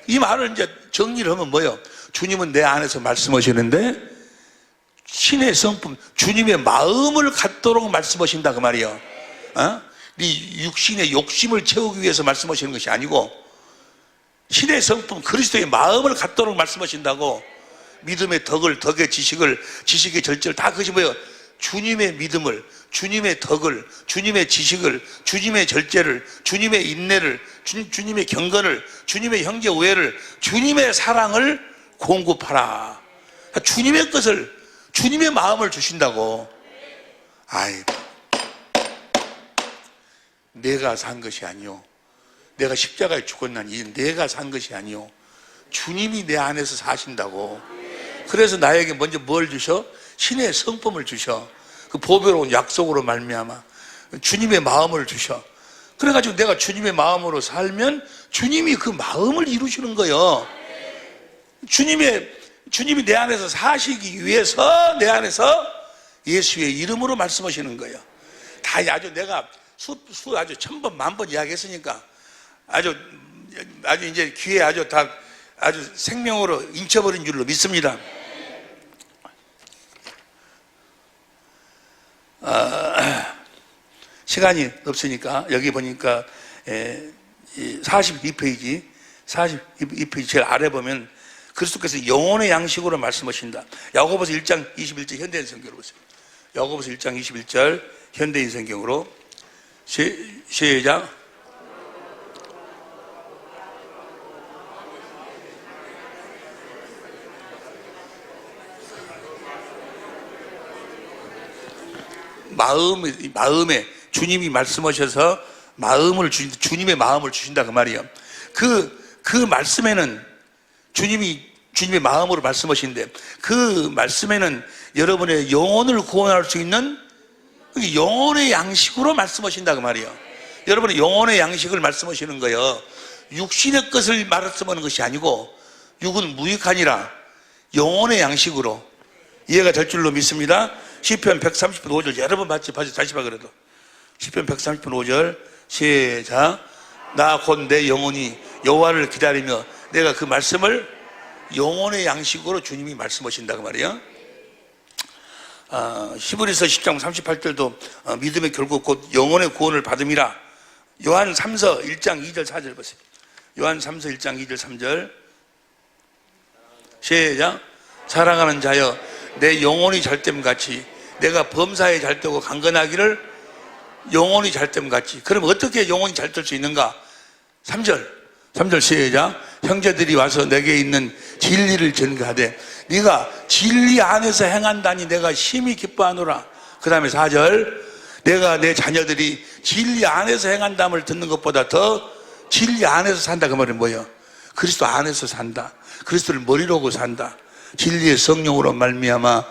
이 말을 이제 정리를 하면 뭐예요? 주님은 내 안에서 말씀하시는데 신의 성품 주님의 마음을 갖도록 말씀하신다 그 말이에요. 네 육신의 욕심을 채우기 위해서 말씀하시는 것이 아니고 신의 성품 그리스도의 마음을 갖도록 말씀하신다고. 믿음의 덕의 지식의 절제를 다 그것이 뭐예요? 주님의 믿음을, 주님의 덕을, 주님의 지식을, 주님의 절제를, 주님의 인내를, 주님의 경건을, 주님의 형제 우애를, 주님의 사랑을 공급하라. 주님의 것을, 주님의 마음을 주신다고. 내가 산 것이 아니요. 내가 십자가에 죽었나니 내가 산 것이 아니요. 주님이 내 안에서 사신다고. 그래서 나에게 먼저 뭘 주셔? 신의 성품을 주셔. 그 보배로운 약속으로 말미암아 주님의 마음을 주셔. 그래가지고 내가 주님의 마음으로 살면 주님이 그 마음을 이루시는 거예요. 주님이 내 안에서 사시기 위해서 내 안에서 예수의 이름으로 말씀하시는 거예요. 다 아주 내가 아주 1000번 만번 이야기했으니까 아주 이제 귀에 아주 생명으로 인쳐버린 줄로 믿습니다. 시간이 없으니까 여기 보니까 42페이지 제일 아래 보면 그리스도께서 영혼의 양식으로 말씀하신다. 야고보서 1장 21절 현대인 성경으로 보세요. 야고보서 1장 21절 현대인 성경으로 시작. 마음에 주님이 말씀하셔서 주님의 마음을 주신다 그 말이에요. 그 말씀에는 주님이 주님의 마음으로 말씀하시는데 그 말씀에는 여러분의 영혼을 구원할 수 있는 영혼의 양식으로 말씀하신다 그 말이에요. 여러분의 영혼의 양식을 말씀하시는 거예요. 육신의 것을 말씀하는 것이 아니고 육은 무익하니라 영혼의 양식으로 이해가 될 줄로 믿습니다. 시편 130편 5절 여러 번 봤지 다시 봐 그래도 시편 130편 5절 시작. 나 곧 내 영혼이 여호와를 기다리며 내가 그 말씀을 영혼의 양식으로 주님이 말씀하신다 그 말이에요. 히브리서 10장 38절도 믿음의 결국 곧 영혼의 구원을 받음이라. 요한 3서 1장 2절 4절 보세요. 요한 3서 1장 2절 3절 시작. 사랑하는 자여 내 영혼이 잘됨 같이 내가 범사에 잘되고 강건하기를 영혼이 잘됨 같이. 그럼 어떻게 영혼이 잘될 수 있는가? 3절 시작. 형제들이 와서 내게 있는 진리를 전가하되 네가 진리 안에서 행한다니 내가 심히 기뻐하노라. 그 다음에 4절 내가 내 자녀들이 진리 안에서 행한담을 듣는 것보다 더 진리 안에서 산다. 그 말은 뭐예요? 그리스도 안에서 산다. 그리스도를 머리로 하고 산다. 진리의 성령으로 말미암아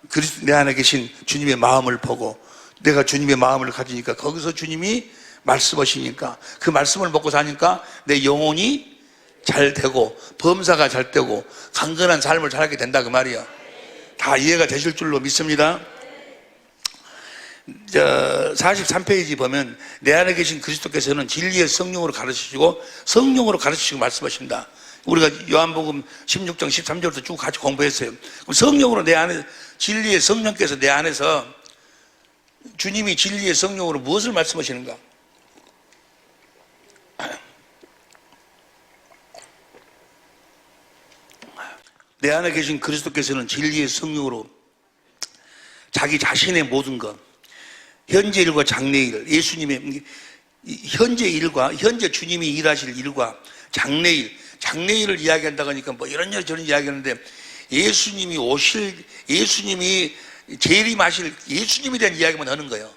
그리스도 내 안에 계신 주님의 마음을 보고 내가 주님의 마음을 가지니까 거기서 주님이 말씀하시니까 그 말씀을 먹고 사니까 내 영혼이 잘 되고 범사가 잘 되고 강건한 삶을 살게 된다 그 말이야. 다 이해가 되실 줄로 믿습니다. 43페이지 보면 내 안에 계신 그리스도께서는 진리의 성령으로 가르치시고 성령으로 가르치시고 말씀하신다. 우리가 요한복음 16장 13절부터 쭉 같이 공부했어요. 그럼 성령으로 내 안에 진리의 성령께서 내 안에서 주님이 진리의 성령으로 무엇을 말씀하시는가? 내 안에 계신 그리스도께서는 진리의 성령으로 자기 자신의 모든 것, 현재 일과 장래 일, 예수님의 현재 일과 현재 주님이 일하실 일과 장래 일, 장래 일을 이야기한다고 하니까 뭐 이런저런 저런 이야기하는데 예수님이 오실, 예수님이 재림하실 예수님에 대한 이야기만 하는 거예요.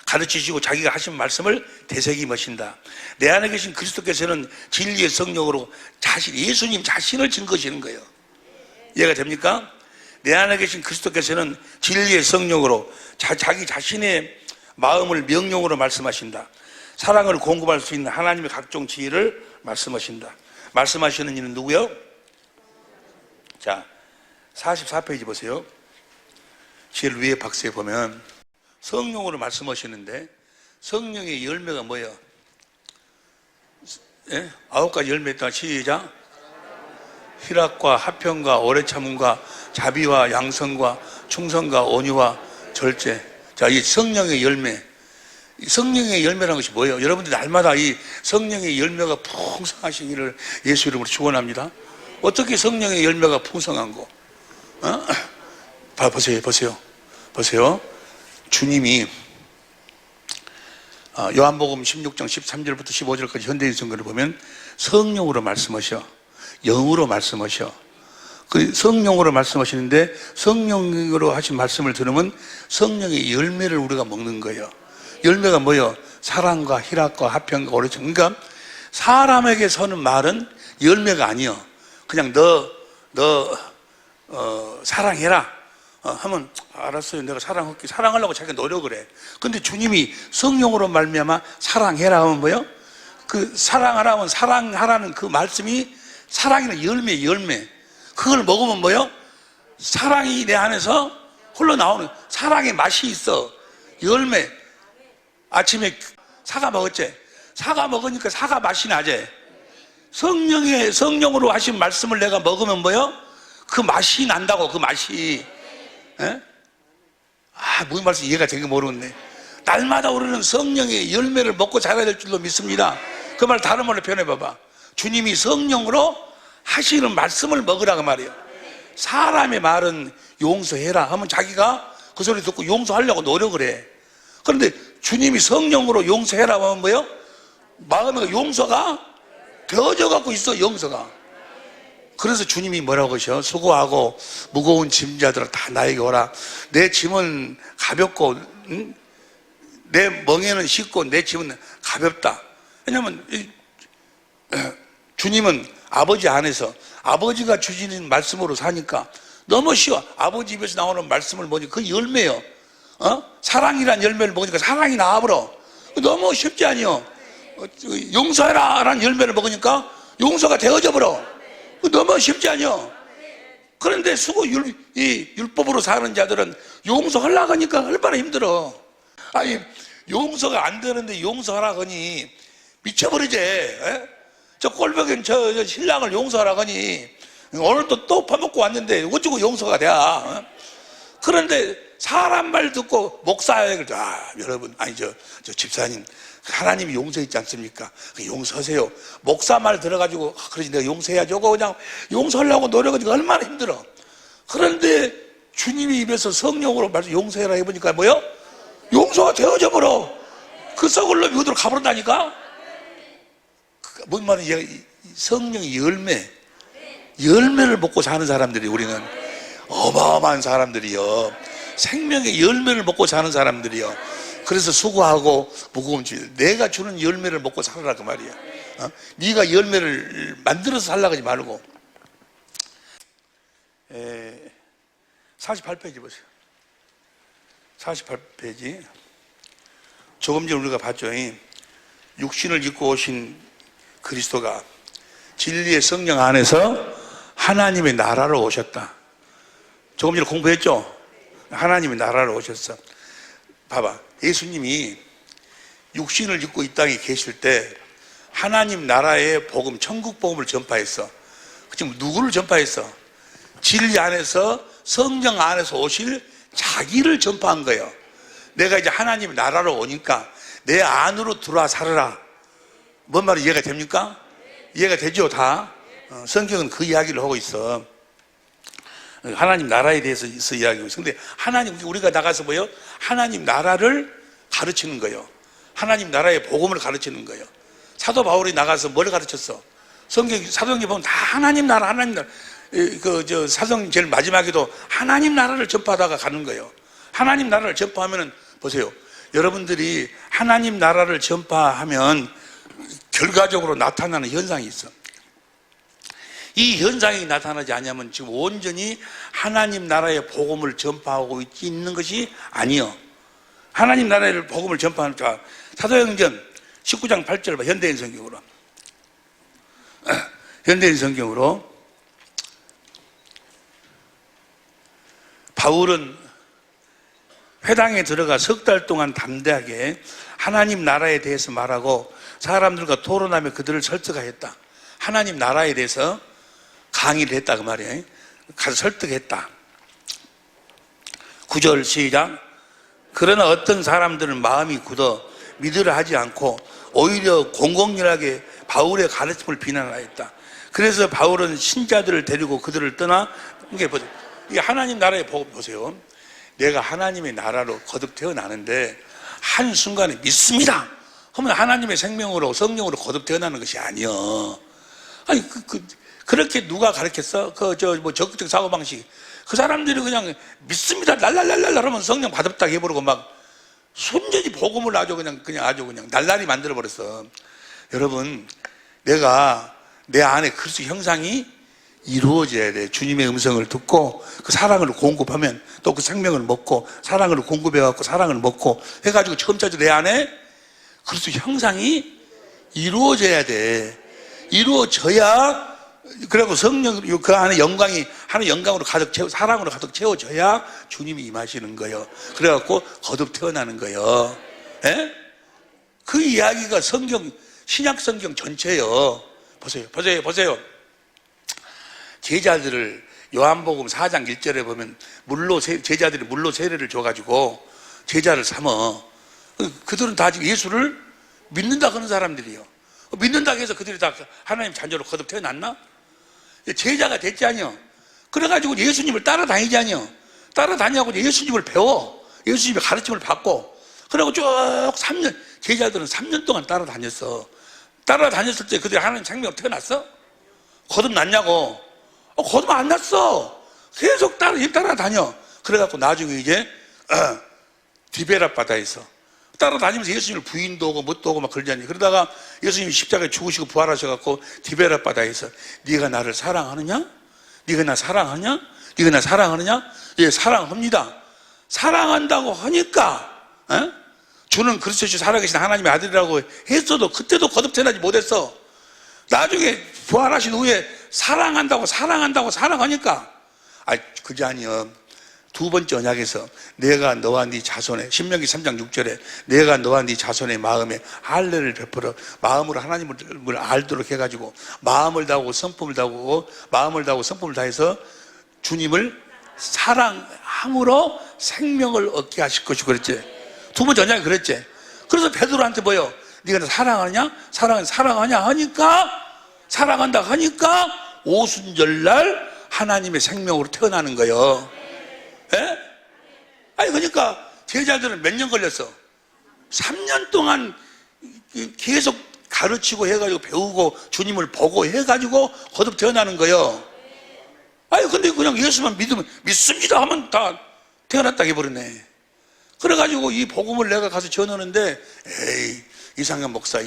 가르치시고 자기가 하신 말씀을 되새김하신다. 내 안에 계신 그리스도께서는 진리의 성령으로 예수님 자신을 증거하시는 거예요. 이해가 됩니까? 내 안에 계신 그리스도께서는 진리의 성령으로 자기 자신의 마음을 명령으로 말씀하신다. 사랑을 공급할 수 있는 하나님의 각종 지혜를 말씀하신다. 말씀하시는 이는 누구요? 자, 44페이지 보세요. 제일 위에 박스에 보면 성령으로 말씀하시는데 성령의 열매가 뭐예요? 9가지 열매 있다. 시작. 희락과 화평과 오래 참음과 자비와 양성과 충성과 온유와 절제. 자, 이 성령의 열매. 성령의 열매라는 것이 뭐예요? 여러분들 날마다 이 성령의 열매가 풍성하시기를 예수 이름으로 축원합니다. 어떻게 성령의 열매가 풍성한 거? 보세요. 주님이 요한복음 16장 13절부터 15절까지 현대인성경을 보면 성령으로 말씀하셔. 영으로 말씀하셔. 그 성령으로 말씀하시는데 성령으로 하신 말씀을 들으면 성령의 열매를 우리가 먹는 거예요. 열매가 뭐예요? 사랑과 희락과 화평과 오래 참. 그러니까 사람에게 서는 말은 열매가 아니요. 그냥 너 사랑해라 하면 알았어요. 내가 사랑할게. 사랑하려고 자기가 노력을 해. 근데 주님이 성령으로 말미암아 사랑해라 하면 뭐예요? 그 사랑하라면 사랑하라는 그 말씀이 사랑이라는 열매. 그걸 먹으면 뭐예요? 사랑이 내 안에서 흘러나오는 사랑의 맛이 있어. 열매. 아침에 사과 먹었지? 사과 먹으니까 사과 맛이 나지? 성령으로 하신 말씀을 내가 먹으면 뭐예요? 그 맛이 난다고, 그 맛이. 무슨 말씀 이해가 되게 모르겠네. 날마다 우리는 성령의 열매를 먹고 자라야 될 줄로 믿습니다. 그 말 다른 말로 표현해봐봐. 주님이 성령으로 하시는 말씀을 먹으라 그 말이에요. 사람의 말은 용서해라 하면 자기가 그 소리 듣고 용서하려고 노력을 해. 그런데 주님이 성령으로 용서해라 하면 뭐예요? 마음에 용서가 되어져 갖고 있어. 용서가. 그래서 주님이 뭐라고 하셔? 수고하고 무거운 짐자들아 다 나에게 오라. 내 짐은 가볍고 내 멍에는 쉽고 내 짐은 가볍다. 왜냐하면 주님은 아버지 안에서 아버지가 주시는 말씀으로 사니까 너무 쉬워. 아버지 입에서 나오는 말씀을 보니까 그 열매요. 사랑이란 열매를 먹으니까 사랑이 나와버려. 너무 쉽지 아니요. 용서해라 라는 열매를 먹으니까 용서가 되어져 버려. 너무 쉽지 아니요. 그런데 이 율법으로 사는 자들은 용서하려고 하니까 얼마나 힘들어. 아니, 용서가 안 되는데 용서하라고 하니 미쳐버리지. 저 꼴보기엔 저 신랑을 용서하라고 하니 오늘도 또 파먹고 왔는데 어쩌고 용서가 돼. 그런데 사람 말 듣고 목사에 여러분, 아니 저 집사님, 하나님이 용서했지 않습니까? 용서하세요. 목사 말 들어가지고 그러지 내가 용서해야죠. 그냥 용서하려고 노력하니까 얼마나 힘들어. 그런데 주님이 입에서 성령으로 말씀 용서해라 해보니까 뭐요? 용서가 되어져 버려. 그 썩을 놈이 어디로 가버린다니까. 뭔 말이야? 성령의 열매를 먹고 사는 사람들이, 우리는 어마어마한 사람들이요. 생명의 열매를 먹고 사는 사람들이요. 그래서 수고하고 무거운 줄 내가 주는 열매를 먹고 살아라 그 말이야. 네가 열매를 만들어서 살라고 하지 말고. 48페이지 보세요. 48페이지. 조금 전에 우리가 봤죠. 육신을 입고 오신 그리스도가 진리의 성령 안에서 하나님의 나라로 오셨다. 조금 전에 공부했죠? 하나님의 나라로 오셨어. 봐봐. 예수님이 육신을 입고 이 땅에 계실 때 하나님 나라의 복음, 천국 복음을 전파했어. 지금 누구를 전파했어? 진리 안에서, 성령 안에서 오실 자기를 전파한 거예요. 내가 이제 하나님 나라로 오니까 내 안으로 들어와 살아라. 뭔 말이 이해가 됩니까? 이해가 되죠, 다? 성경은 그 이야기를 하고 있어. 하나님 나라에 대해서 이야기하고 있어. 근데 하나님, 우리가 나가서 뭐요? 하나님 나라를 가르치는 거예요. 하나님 나라의 복음을 가르치는 거예요. 사도 바울이 나가서 뭘 가르쳤어? 사도행전 보면 다 하나님 나라, 하나님 나라. 사도행전 제일 마지막에도 하나님 나라를 전파하다가 가는 거예요. 하나님 나라를 전파하면은, 보세요. 여러분들이 하나님 나라를 전파하면 결과적으로 나타나는 현상이 있어. 이 현상이 나타나지 않으면 지금 온전히 하나님 나라의 복음을 전파하고 있는 것이 아니요. 하나님 나라의 복음을 전파하니까 사도행전 19장 8절 봐. 현대인 성경으로. 현대인 성경으로. 바울은 회당에 들어가 석 달 동안 담대하게 하나님 나라에 대해서 말하고 사람들과 토론하며 그들을 설득하였다. 하나님 나라에 대해서 강의를 했다 그 말이에요. 가서 설득했다. 9절 시작. 그러나 어떤 사람들은 마음이 굳어 믿으려 하지 않고 오히려 공공연하게 바울의 가르침을 비난하였다. 그래서 바울은 신자들을 데리고 그들을 떠나, 이게 보세요. 이게 하나님 나라의 복음 보세요. 내가 하나님의 나라로 거듭 태어나는데 한순간에 믿습니다 하면 하나님의 생명으로, 성령으로 거듭 태어나는 것이 아니여. 아니 그렇게 누가 가르쳤어? 적극적 사고방식. 그 사람들이 그냥 믿습니다 랄랄랄랄 하면 성령 받았다 해버리고 막 순전히 복음을 아주 그냥 날라리 만들어버렸어. 여러분, 내가 내 안에 그리스도 형상이 이루어져야 돼. 주님의 음성을 듣고 그 사랑을 공급하면 또 그 생명을 먹고 사랑을 공급해갖고 사랑을 먹고 해가지고 점차적으로 내 안에 그리스도 형상이 이루어져야 돼. 이루어져야, 그리고 성령 그 안에 영광이 하나의 영광으로 가득 채워, 사랑으로 가득 채워져야 주님이 임하시는 거예요. 그래갖고 거듭 태어나는 거예요. 예? 그 이야기가 신약 성경 전체예요. 보세요. 제자들을 요한복음 4장 1절에 보면 제자들이 물로 세례를 줘가지고 제자를 삼어. 그들은 다 지금 예수를 믿는다 그런 사람들이에요. 믿는다 해서 그들이 다 하나님 자녀로 거듭 태어났나? 제자가 됐지 아니요. 그래가지고 예수님을 따라다니지 아니요. 따라다니고 예수님을 배워. 예수님의 가르침을 받고. 그리고 쭉 3년, 제자들은 3년 동안 따라다녔어. 따라다녔을 때 그들이 하나님 생명으로 태어났어? 거듭 났냐고. 거듭 안 났어. 계속 따라다녀. 그래갖고 나중에 이제 디베라 바다에서 따라다니면서 예수님을 부인도 오고 뭣도 오고 막 그러잖아요. 그러다가 예수님이 십자가에 죽으시고 부활하셔갖고 디베라 바다에서 네가 나를 사랑하느냐? 네가 나 사랑하냐? 네가 나 사랑하느냐? 예, 사랑합니다. 사랑한다고 하니까 주는 그리스도시 살아계신 하나님의 아들이라고 했어도 그때도 거듭태어나지 못했어. 나중에 부활하신 후에 사랑한다고 사랑하니까 그게 아니여. 두 번째 언약에서 내가 너와 네 자손의 신명기 3장 6절에 내가 너와 네 자손의 마음에 할례를 베풀어 마음으로 하나님을 알도록 해가지고 마음을 다하고 성품을 다하고 마음을 다하고 성품을 다해서 주님을 사랑함으로 생명을 얻게 하실 것이고 그랬지. 두 번째 언약이 그랬지. 그래서 베드로한테 뭐요? 네가 나 사랑하냐? 사랑하냐 하니까 사랑한다 하니까 오순절날 하나님의 생명으로 태어나는 거예요. 예? 아니 그러니까 제자들은 몇 년 걸렸어? 3년 동안 계속 가르치고 해가지고 배우고 주님을 보고 해가지고 거듭 태어나는 거예요. 아니 근데 그냥 예수만 믿으면 믿습니다 하면 다 태어났다 해버리네. 그래가지고 이 복음을 내가 가서 전하는데 에이 이상현 목사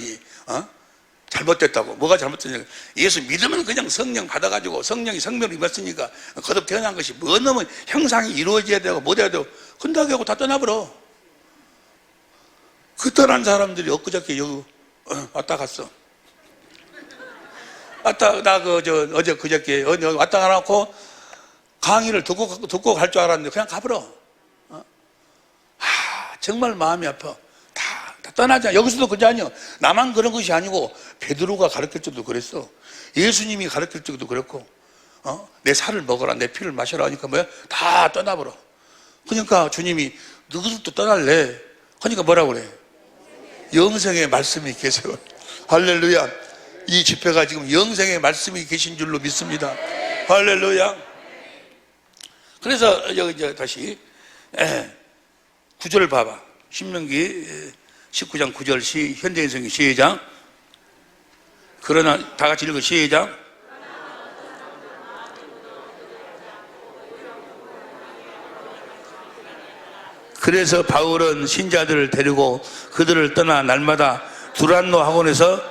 잘못됐다고. 뭐가 잘못됐냐? 예수 믿으면 그냥 성령 받아가지고 성령이 생명을 입었으니까 거듭 태어난 것이 뭐 너면 형상이 이루어져야 되고 못 해야 되고 근다고 하고 다 떠나버려. 그 떠난 사람들이 엊그저께 여기 왔다 갔어. 어제 그저께 왔다 가놓고 강의를 듣고 갈 줄 알았는데 그냥 가버려. 정말 마음이 아파. 다 떠나자. 여기서도 그게 아니야. 나만 그런 것이 아니고 베드로가 가르칠 때도 그랬어. 예수님이 가르칠 때도 그랬고 내 살을 먹어라 내 피를 마셔라 하니까 뭐야? 다 떠나버려. 그러니까 주님이 너희들도 떠날래. 그러니까 뭐라고 그래? 영생의 말씀이 계세요. 할렐루야. 이 집회가 지금 영생의 말씀이 계신 줄로 믿습니다. 할렐루야. 그래서 여기 이제 다시 9절 봐봐. 신명기 19장 9절 현대인성기 시작. 그러나 다 같이 읽어 시작. 그래서 바울은 신자들을 데리고 그들을 떠나 날마다 두란노 학원에서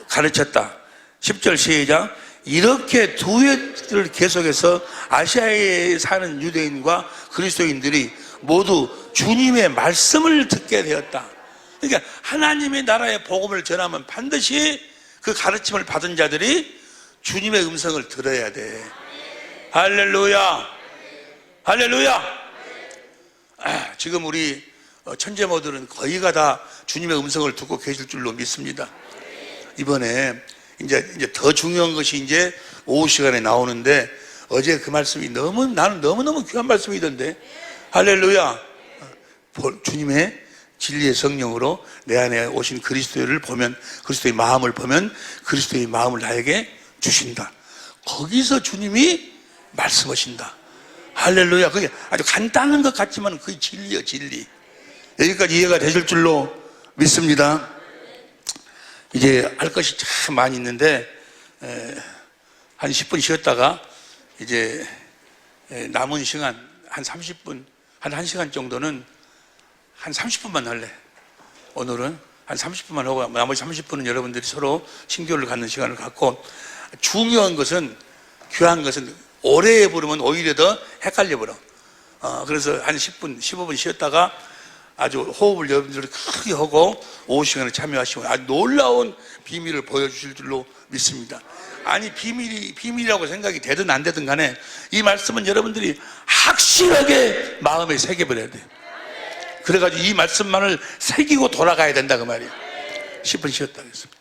가르쳤다. 10절 시작. 이렇게 두 해를 계속해서 아시아에 사는 유대인과 그리스도인들이 모두 주님의 말씀을 듣게 되었다. 그러니까 하나님의 나라의 복음을 전하면 반드시 그 가르침을 받은 자들이 주님의 음성을 들어야 돼. 할렐루야. 할렐루야. 지금 우리 천재모들은 거의가 다 주님의 음성을 듣고 계실 줄로 믿습니다. 이번에 이제 더 중요한 것이 이제 오후 시간에 나오는데 어제 그 말씀이 나는 너무너무 귀한 말씀이던데. 할렐루야. 주님의 진리의 성령으로 내 안에 오신 그리스도를 보면 그리스도의 마음을 보면 그리스도의 마음을 나에게 주신다. 거기서 주님이 말씀하신다. 할렐루야. 그게 아주 간단한 것 같지만 그게 진리요 진리. 여기까지 이해가 되실 줄로 믿습니다. 이제 할 것이 참 많이 있는데 한 10분 쉬었다가 이제 남은 시간 한 30분 한 1시간 정도는 한 30분만 할래. 오늘은 한 30분만 하고 나머지 30분은 여러분들이 서로 신교를 갖는 시간을 갖고 중요한 것은 귀한 것은 오래 부르면 오히려 더 헷갈려 버려. 그래서 한 10분 15분 쉬었다가 아주 호흡을 여러분들이 크게 하고 오후 시간에 참여하시고 아주 놀라운 비밀을 보여주실 줄로 믿습니다. 아니 비밀이라고 생각이 되든 안 되든 간에 이 말씀은 여러분들이 확실하게 마음에 새겨버려야 돼요. 그래가지고 이 말씀만을 새기고 돌아가야 된다 그 말이에요. 10분 쉬었다 그랬습니다.